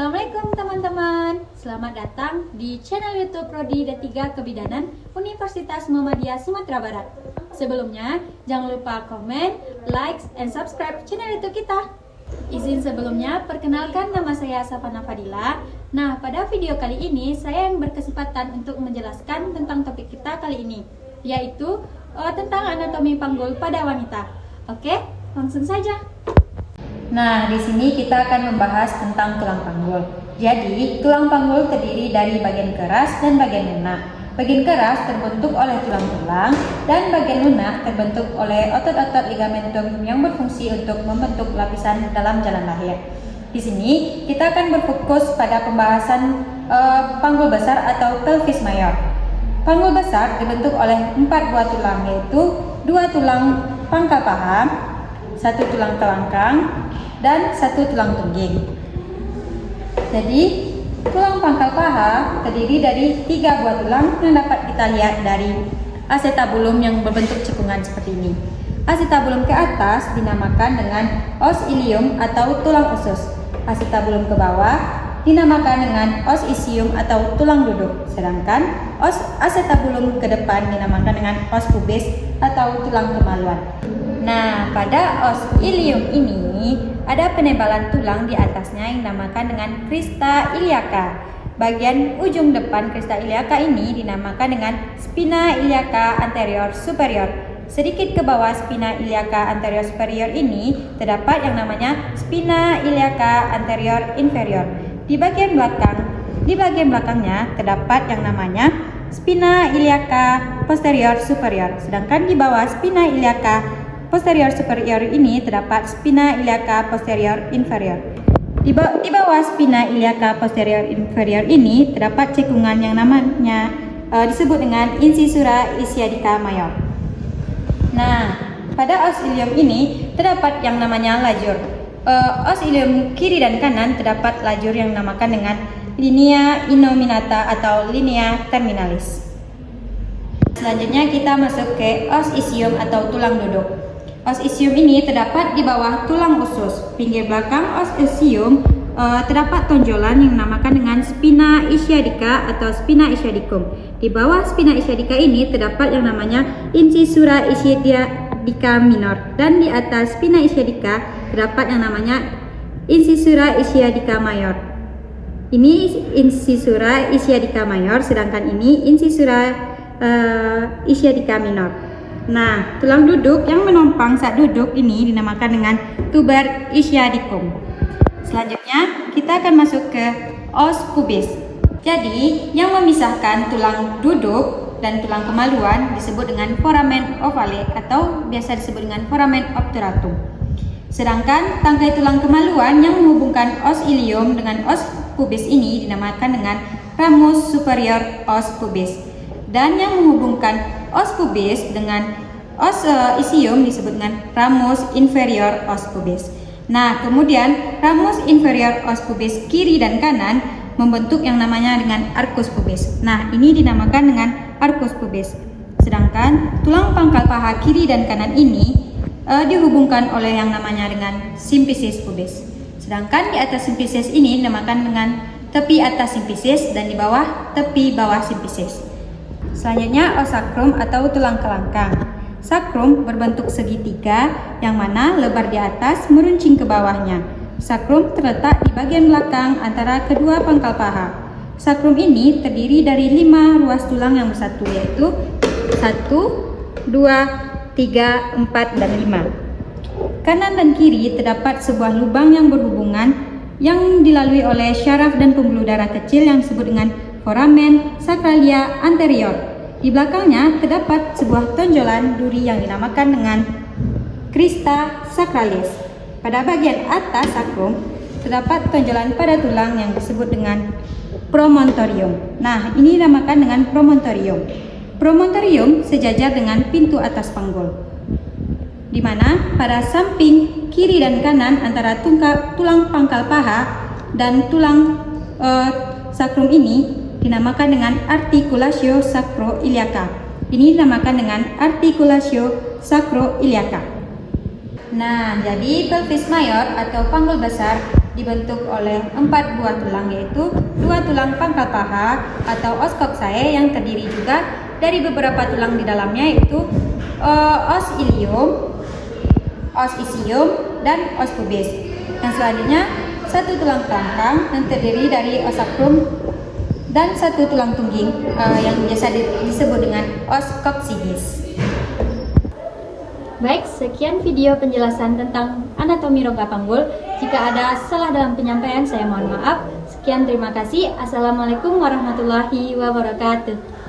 Assalamualaikum teman-teman, selamat datang di channel YouTube Prodi D3 Kebidanan Universitas Muhammadiyah Sumatera Barat. Sebelumnya, jangan lupa komen, like, and subscribe channel YouTube kita. Izin sebelumnya, perkenalkan nama saya Safana Fadila. Nah, pada video kali ini saya yang berkesempatan untuk menjelaskan tentang topik kita kali ini, yaitu tentang anatomi panggul pada wanita. Oke, langsung saja. Nah, di sini kita akan membahas tentang tulang panggul. Jadi, tulang panggul terdiri dari bagian keras dan bagian lunak. Bagian keras terbentuk oleh tulang-tulang dan bagian lunak terbentuk oleh otot-otot ligamentum yang berfungsi untuk membentuk lapisan dalam jalan lahir. Di sini kita akan berfokus pada pembahasan panggul besar atau pelvis mayor. Panggul besar dibentuk oleh 4 buah tulang, yaitu 2 tulang pangkal paha, 1 tulang kelangkang, dan 1 tulang tungging. Jadi, tulang pangkal paha terdiri dari 3 buah tulang yang dapat kita lihat dari acetabulum yang berbentuk cekungan seperti ini. Acetabulum ke atas dinamakan dengan os ilium atau tulang usus. Acetabulum ke bawah dinamakan dengan os isium atau tulang duduk. Sedangkan os acetabulum ke depan dinamakan dengan os pubis atau tulang kemaluan. Nah, pada os ilium ini ada penebalan tulang di atasnya yang dinamakan dengan crista iliaca. Bagian ujung depan crista iliaca ini dinamakan dengan spina iliaca anterior superior. Sedikit ke bawah spina iliaca anterior superior ini terdapat yang namanya spina iliaca anterior inferior. Di bagian belakangnya terdapat yang namanya spina iliaca posterior superior. Sedangkan di bawah spina iliaca posterior superior ini terdapat spina iliaca posterior inferior. Di bawah spina iliaca posterior inferior ini terdapat cekungan yang namanya disebut dengan incisura ischiadica mayor. Nah, pada os ilium ini terdapat yang namanya lajur. Os ilium kiri dan kanan terdapat lajur yang dinamakan dengan linea innominata atau linea terminalis. Selanjutnya kita masuk ke os isium atau tulang duduk. Os isium ini terdapat di bawah tulang usus. Pinggir belakang os isium terdapat tonjolan yang dinamakan dengan spina ischiadica atau spina ischiadicum. Di bawah spina ischiadica ini terdapat yang namanya incisura ischiadica minor, dan di atas spina ischiadica terdapat yang namanya incisura ischiadica mayor. Ini incisura ischiadica mayor, sedangkan ini incisura ischiadica minor. Nah, tulang duduk yang menompang saat duduk ini dinamakan dengan tuber ischiadicum. Selanjutnya, kita akan masuk ke os pubis. Jadi, yang memisahkan tulang duduk dan tulang kemaluan disebut dengan foramen ovale atau biasa disebut dengan foramen obturatum. Sedangkan tangkai tulang kemaluan yang menghubungkan os ilium dengan os pubis ini dinamakan dengan ramus superior os pubis. Dan yang menghubungkan os pubis dengan os isium disebut dengan ramus inferior os pubis. Nah, kemudian ramus inferior os pubis kiri dan kanan membentuk yang namanya dengan arcus pubis. Nah, ini dinamakan dengan arcus pubis. Sedangkan tulang pangkal paha kiri dan kanan ini dihubungkan oleh yang namanya dengan symphysis pubis. Sedangkan di atas symphysis ini dinamakan dengan tepi atas symphysis dan di bawah tepi bawah symphysis. Selanjutnya os sacrum atau tulang kelangkang. Sacrum berbentuk segitiga yang mana lebar di atas meruncing ke bawahnya. Sacrum terletak di bagian belakang antara kedua pangkal paha. Sacrum ini terdiri dari 5 ruas tulang yang bersatu, yaitu 1, 2, 3, 4, dan 5. Kanan dan kiri terdapat sebuah lubang yang berhubungan yang dilalui oleh syaraf dan pembuluh darah kecil yang disebut dengan foramen sacralia anterior. Di belakangnya terdapat sebuah tonjolan duri yang dinamakan dengan crista sacralis. Pada bagian atas sacrum terdapat tonjolan pada tulang yang disebut dengan promontorium. Nah, ini dinamakan dengan promontorium. Promontorium sejajar dengan pintu atas panggul, di mana pada samping kiri dan kanan antara tulang pangkal paha dan tulang sacrum ini dinamakan dengan articulatio sacroiliaca. Ini dinamakan dengan articulatio sacroiliaca. Nah, jadi pelvis mayor atau panggul besar dibentuk oleh 4 buah tulang, yaitu 2 tulang pangkal paha atau os coccyx yang terdiri juga dari beberapa tulang di dalamnya, yaitu os ilium, os isium, dan os pubis. Yang selanjutnya 1 tulang kelangkang yang terdiri dari os sacrum dan 1 tulang tungging yang biasa disebut dengan os coccygeus. Baik, sekian video penjelasan tentang anatomi rongga panggul. Jika ada salah dalam penyampaian, saya mohon maaf. Sekian, terima kasih. Assalamualaikum warahmatullahi wabarakatuh.